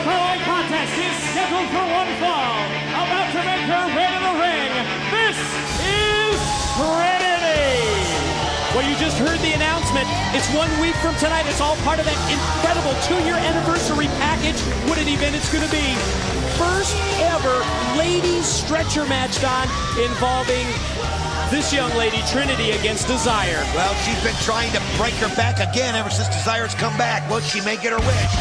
following contest is scheduled for one fall. About to make her way to the ring, this is Trinity. Well, you just heard the announcement. It's 1 week from tonight. It's all part of that incredible 2-year anniversary package. What an event it's going to be. First ever ladies stretcher match, Don, involving this young lady, Trinity, against Desire. Well, she's been trying to break her back again ever since Desire's come back. Well, she may get her wish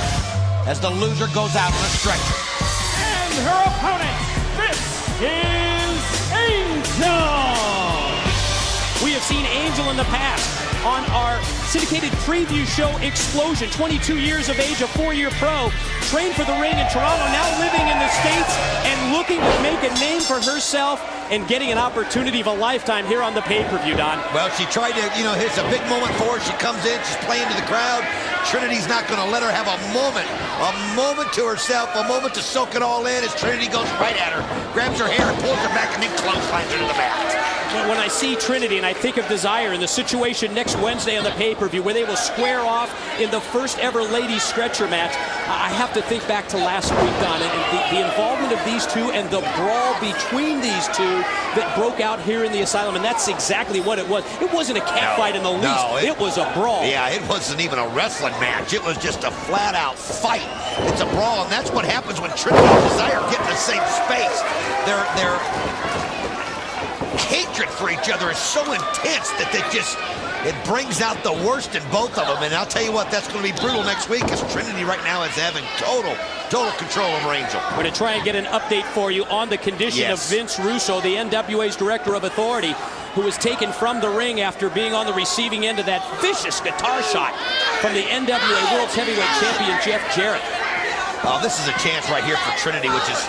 as the loser goes out on a stretcher. And her opponent, this is Angel. We have seen Angel in the past on our syndicated preview show Explosion. 22 years of age, a 4-year pro, trained for the ring in Toronto, now living in the States and looking to make a name for herself and getting an opportunity of a lifetime here on the pay-per-view, Don. Well, she tried to, it's a big moment for her. She comes in, she's playing to the crowd. Trinity's not going to let her have a moment to herself, a moment to soak it all in as Trinity goes right at her, grabs her hair, pulls her back, and then clotheslines her to the mat. When I see Trinity and I think of Desire in the situation next Wednesday on the pay-per-view where they will square off in the first ever ladies stretcher match, I have to think back to last week, Don, and the involvement of these two and the brawl between these two that broke out here in the Asylum, and that's exactly what it was. It wasn't a catfight in the least. No, it was a brawl. Yeah, it wasn't even a wrestling match. It was just a flat-out fight. It's a brawl, and that's what happens when Trinity and Desire get in the same space. Their hatred for each other is so intense that it brings out the worst in both of them. And I'll tell you what, that's going to be brutal next week because Trinity right now is having total control over Angel. We're going to try and get an update for you on the condition of Vince Russo, the NWA's Director of Authority, who was taken from the ring after being on the receiving end of that vicious guitar shot from the NWA World's Heavyweight Champion, Jeff Jarrett. This is a chance right here for Trinity, which is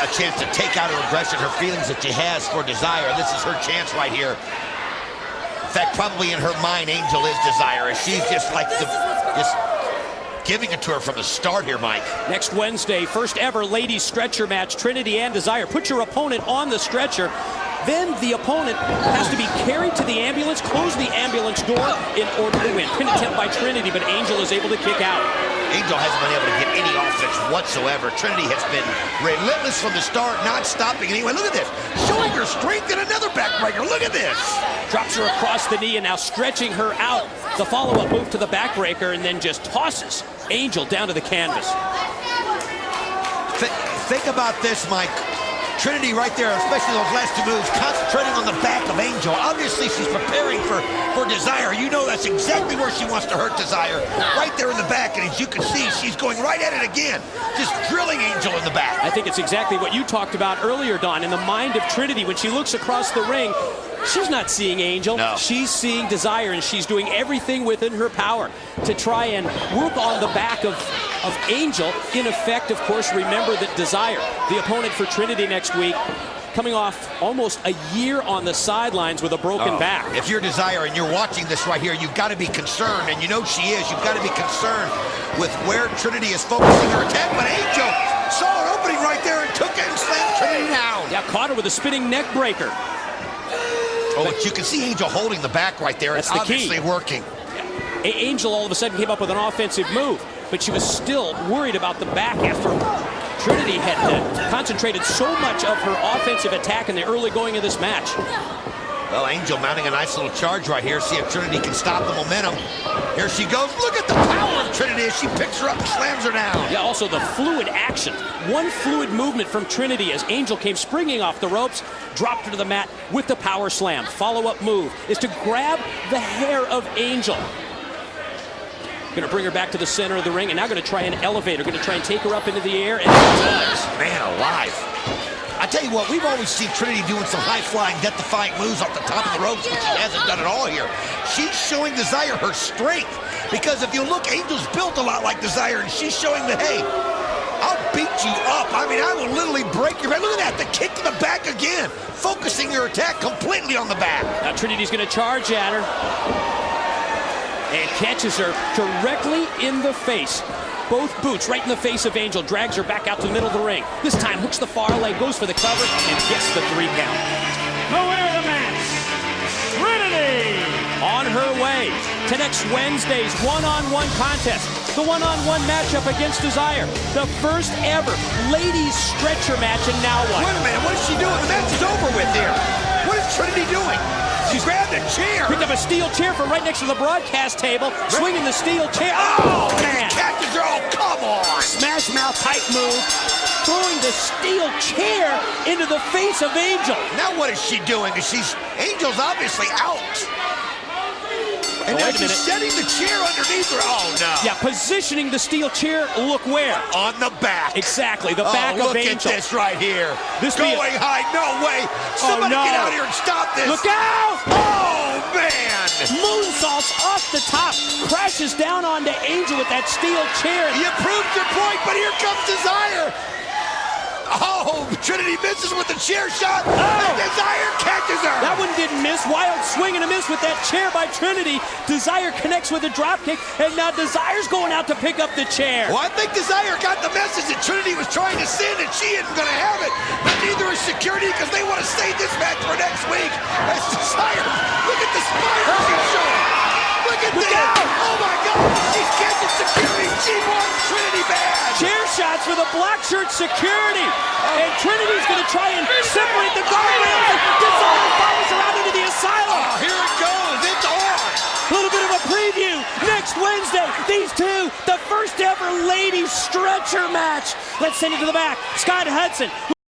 a chance to take out her aggression, her feelings that she has for Desire. This is her chance right here. In fact, probably in her mind, Angel is Desire, as she's just like just giving it to her from the start here, Mike. Next Wednesday, first ever ladies stretcher match, Trinity and Desire. Put your opponent on the stretcher. Then the opponent has to be carried to the ambulance, close the ambulance door in order to win. Pin attempt by Trinity, but Angel is able to kick out. Angel hasn't been able to get any offense whatsoever. Trinity has been relentless from the start, not stopping anyway. Look at this, showing her strength in another backbreaker. Look at this. Drops her across the knee and now stretching her out. The follow-up move to the backbreaker and then just tosses Angel down to the canvas. Think about this, Mike. Trinity right there, especially those last two moves, concentrating on the back of Angel. Obviously, she's preparing for Desire. You know that's exactly where she wants to hurt Desire, right there in the back. And as you can see, she's going right at it again, just drilling Angel in the back. I think it's exactly what you talked about earlier, Don, in the mind of Trinity. When she looks across the ring, she's not seeing Angel. No. She's seeing Desire, and she's doing everything within her power to try and work on the back of Angel. In effect, of course, remember that Desire, the opponent for Trinity next week, coming off almost a year on the sidelines with a broken back. If you're Desire and you're watching this right here, you've got to be concerned, and you know she is. You've got to be concerned with where Trinity is focusing her attack. But Angel saw an opening right there and took it and slammed Trinity down. Yeah, caught her with a spinning neck breaker. Oh, but you can see Angel holding the back right there. It's obviously working. Angel all of a sudden came up with an offensive move, but she was still worried about the back after Trinity had concentrated so much of her offensive attack in the early going of this match. Well, Angel mounting a nice little charge right here. See if Trinity can stop the momentum. Here she goes. Look at the power of Trinity as she picks her up and slams her down. Yeah, also the fluid action. One fluid movement from Trinity as Angel came springing off the ropes, dropped her to the mat with the power slam. Follow-up move is to grab the hair of Angel. Going to bring her back to the center of the ring, and now going to try and elevate her. Going to try and take her up into the air, and it does. Man alive. I tell you what, we've always seen Trinity doing some high-flying, death-defying moves off the top of the ropes, but she hasn't done it all here. She's showing Desire her strength, because if you look, Angel's built a lot like Desire, and she's showing that, hey, I'll beat you up. I mean, I will literally break your back. Look at that, the kick to the back again, focusing your attack completely on the back. Now Trinity's going to charge at her. And catches her directly in the face. Both boots right in the face of Angel. Drags her back out to the middle of the ring. This time hooks the far leg, goes for the cover, and gets the 3 count. The winner of the match, Trinity! On her way to next Wednesday's one-on-one contest the one-on-one matchup against Desire. The first ever ladies stretcher match, and now what? Wait a minute, what is she doing? The match is over with here. What is Trinity doing? She grabbed a chair. Picked up a steel chair from right next to the broadcast table, swinging the steel chair. Oh, man! Catches her. Oh, come on! Smash mouth type move, throwing the steel chair into the face of Angel. Now what is she doing? Angel's obviously out. And now she's setting the chair underneath her. Oh, no. Yeah, positioning the steel chair, look where? On the back. Exactly, the back of Angel. Look at this right here. This going high, no way. Somebody get out here and stop this. Look out! Oh, man. Moonsaults off the top, crashes down onto Angel with that steel chair. You proved your point, but here comes Desire. Oh, Trinity misses with the chair shot. And Desire catches her. That one didn't miss. Wild swing and a miss with that chair by Trinity. Desire connects with a dropkick, and now Desire's going out to pick up the chair. Well, I think Desire got the message that Trinity was trying to send, and she isn't going to have it. But neither is Security, because they want to save this match for next week. That's Desire. Look at the spiral she's showing. Look at this. Oh, my God. She's catching Security. She wants Trinity bad. Chair shots for the black shirt Security. And Trinity's going to try and separate the guardrails. Desire follows her out into the asylum. Oh, here it goes. It's on. A little bit of a preview. Next Wednesday, these two, the first ever ladies stretcher match. Let's send it to the back. Scott Hudson